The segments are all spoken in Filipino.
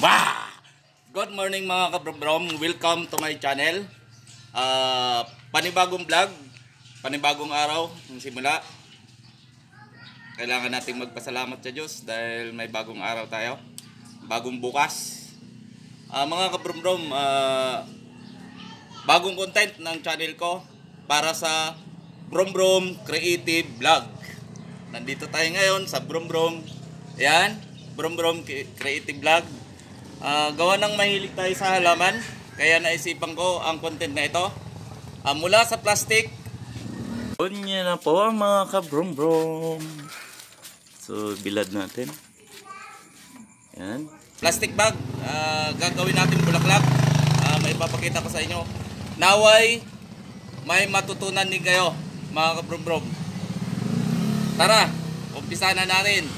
Wow! Good morning mga kabrom, welcome to my channel. Panibagong vlog, panibagong araw ng simula. Kailangan nating magpasalamat sa Diyos dahil may bagong araw tayo, bagong bukas. Mga kabrom, bagong content ng channel ko para sa Brom Creative Vlog. Nandito tayo ngayon sa Brom. Yan, Brom Creative Vlog. Gawa ng mahilig tayo sa halaman, kaya naisipan ko ang content na ito. Mula sa plastic. Yan na po mga kabrom. So, bilad natin. Yan. Plastic bag. Gagawin natin bulaklak. May papakita ko sa inyo. Naway, may matutunan din kayo mga kabrom. Tara, umpisa na natin.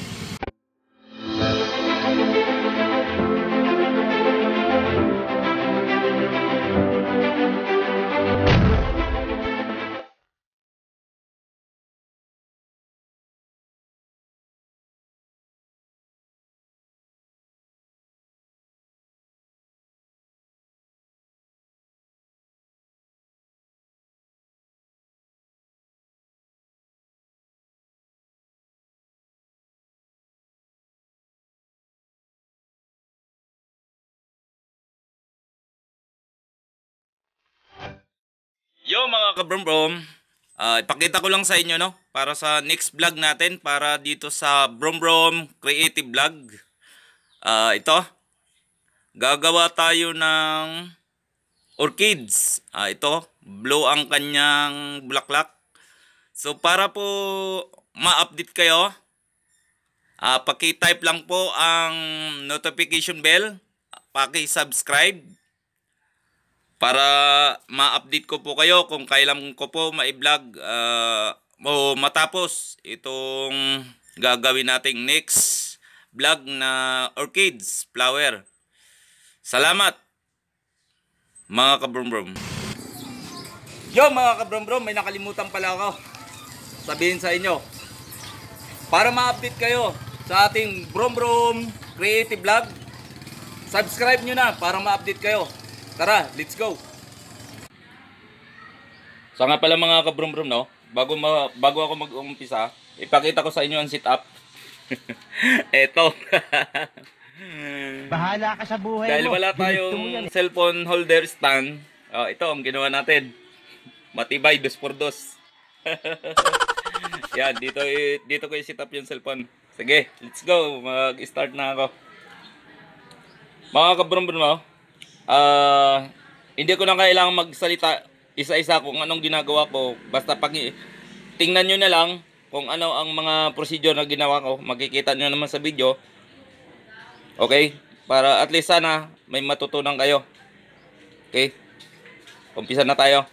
Yo mga kabrom, ipakita ko lang sa inyo no, para sa next vlog natin, para dito sa Brom Creative Vlog. Ito, gagawa tayo ng orchids. Ito, blow ang kanyang bulaklak. So para po ma-update kayo, paki-type lang po ang notification bell, paki-subscribe para ma-update ko po kayo kung kailan ko po ma-vlog o matapos itong gagawin nating next vlog na orchids, flower. Salamat mga kabrom. Yo mga kabrom, may nakalimutan pala ako sabihin sa inyo. Para ma-update kayo sa ating Brom Creative Vlog, subscribe nyo na para ma-update kayo. Tara, let's go! So nga pala mga kabrom no, bago ako mag-umpisa, ipakita ko sa inyo ang setup. Eto. Bahala ka sa buhay Dahil mo. wala tayong cellphone holder stand, ito ang ginawa natin. Matibay, 2x2. Yan, dito ko i-set up yung cellphone. Sige, let's go. Mag-start na ako. Mga kabrom no, hindi ko na kailangan magsalita isa-isa kung anong ginagawa ko. Basta tingnan nyo na lang kung ano ang mga procedure na ginawa ko. Makikita nyo naman sa video. Okay? Para at least sana may matutunan kayo. Okay? Umpisa na tayo.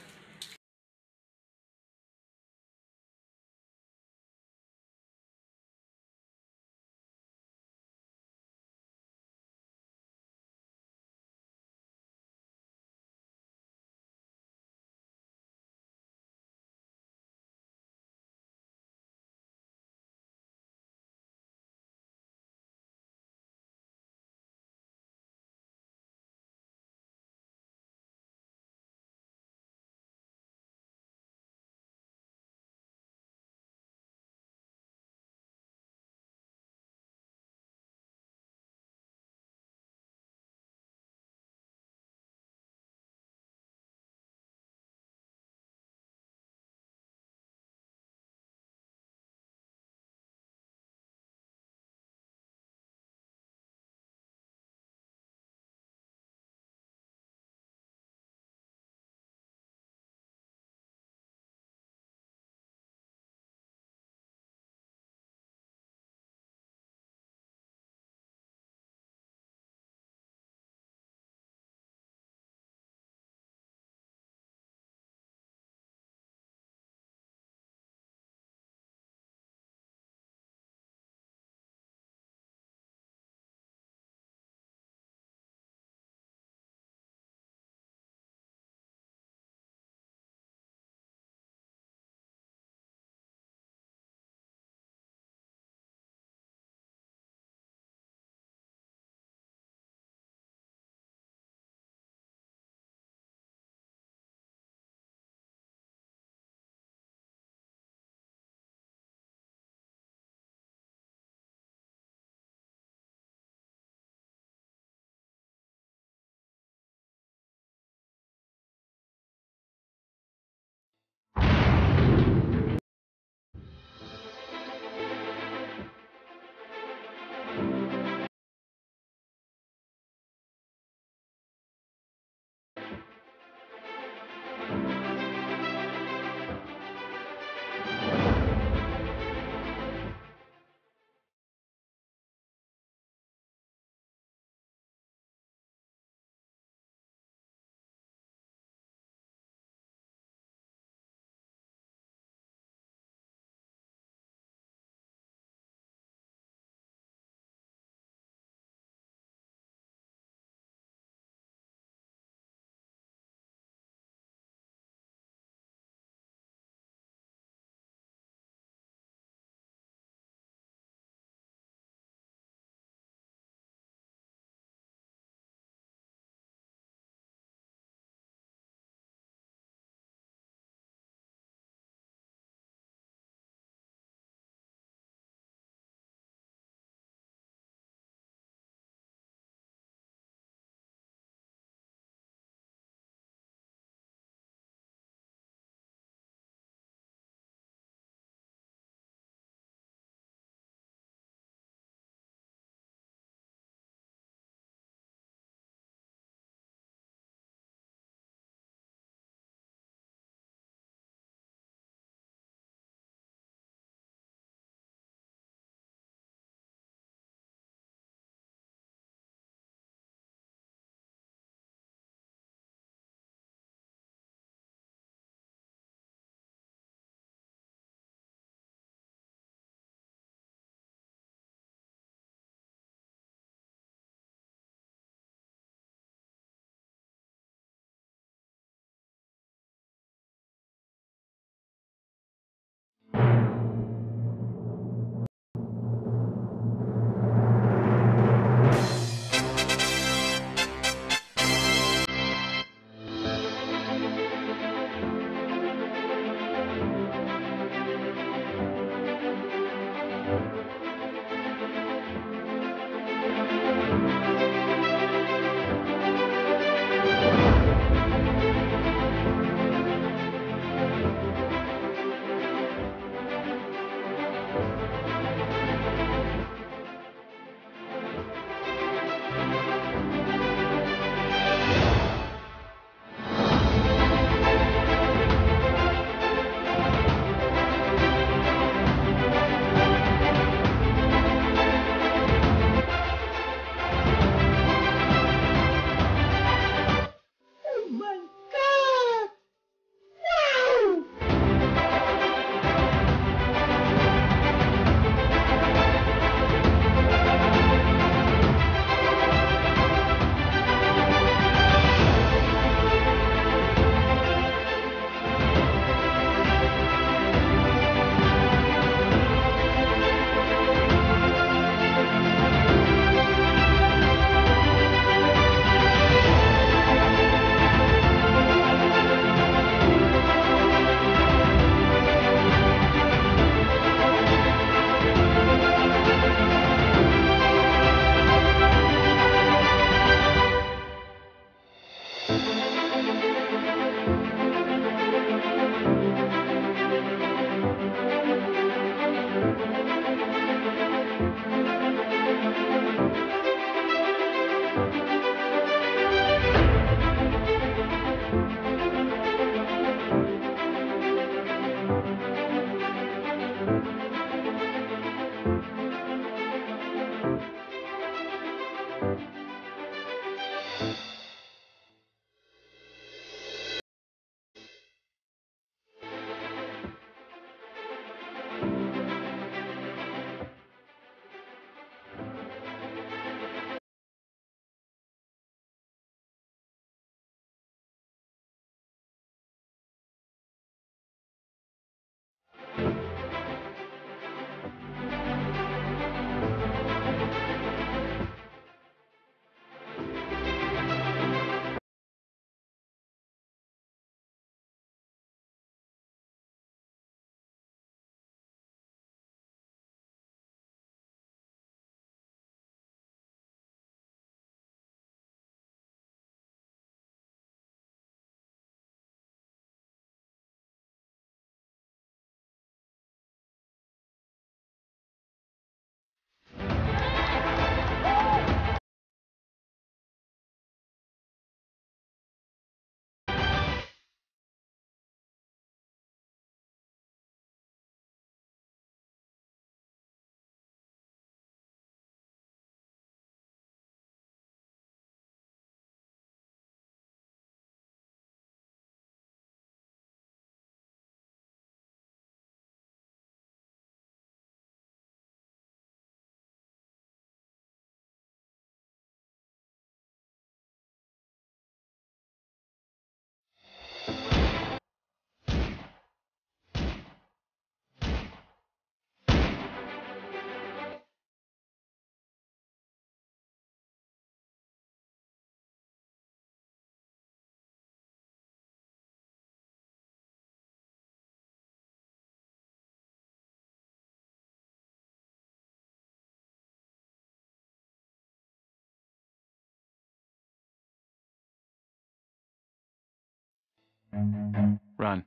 Run.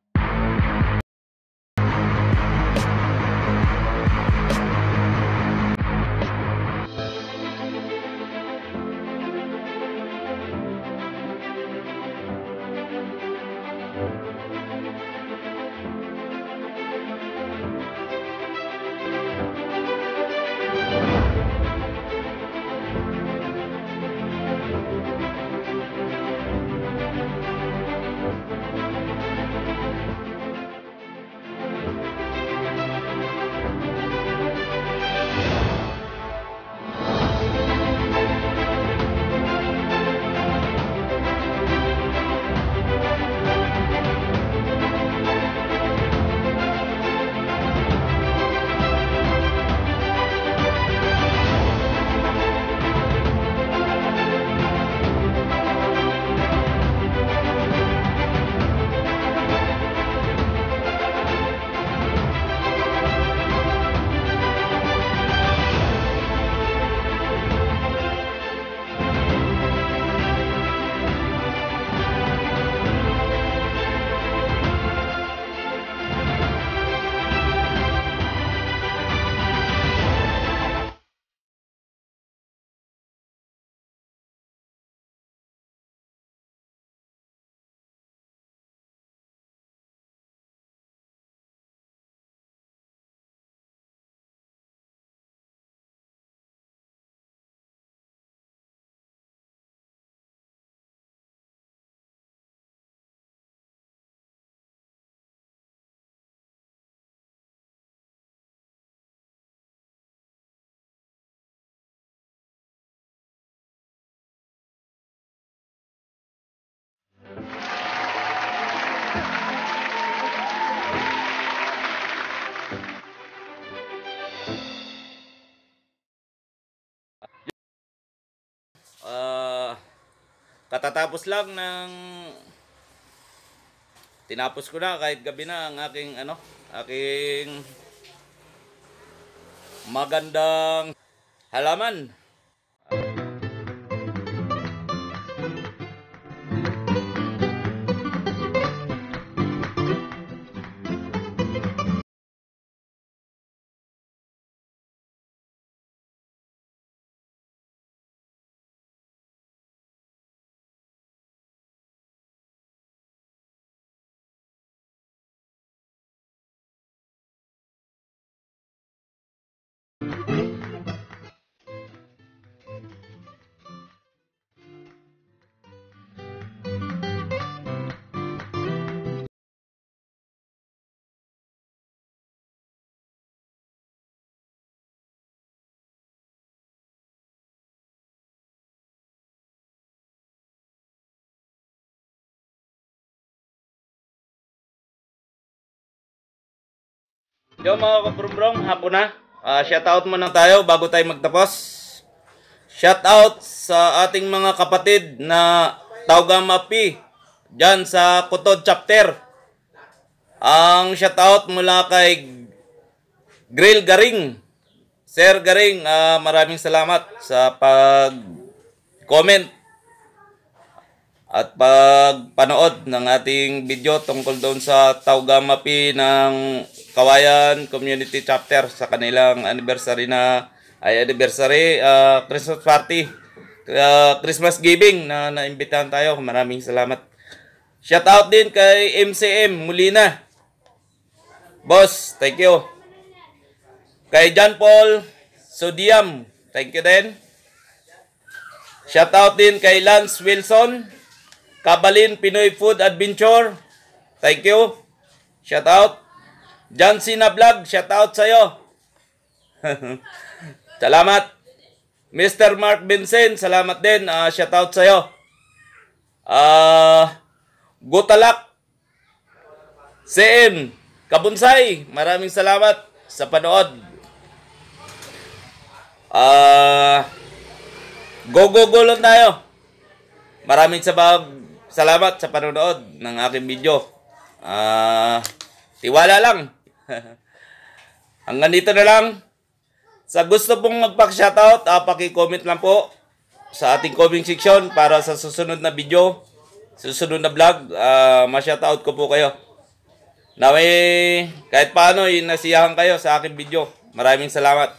Katatapos lang ng tinapos ko na kahit gabi na ang aking magandang halaman. Yo mga kabrombrong, hapon na. Shoutout muna tayo bago tayo magtapos. Shoutout sa ating mga kapatid na Taugamapi dyan sa Kutod Chapter. Ang shoutout mula kay Grill Garing. Sir Garing, maraming salamat sa pag-comment at pagpanood ng ating video tungkol doon sa Taugamapi ng Kawayan Community Chapter sa kanilang anniversary Christmas party, Christmas giving na naimbitahan tayo. Maraming salamat. Shout out din kay MCM Molina. Boss, thank you. Kay John Paul Sodiam, thank you din. Shout out din kay Lance Wilson Kabalin Pinoy Food Adventure. Thank you. Shout out. John Cena Vlog, shout out sa'yo. Salamat. Mr. Mark Vincent, salamat din. Shout out sa'yo. Gutalak CM Kabunsay, maraming salamat sa panood. Go lang tayo. Maraming salamat sa panonood ng aking video. Tiwala lang. Hanggang dito na lang. Sa gusto pong magpak-shoutout, paki-comment lang po sa ating comment section para sa susunod na video, susunod na vlog, ma-shoutout ko po kayo. Naway, kahit paano, nasiyahan kayo sa aking video. Maraming salamat.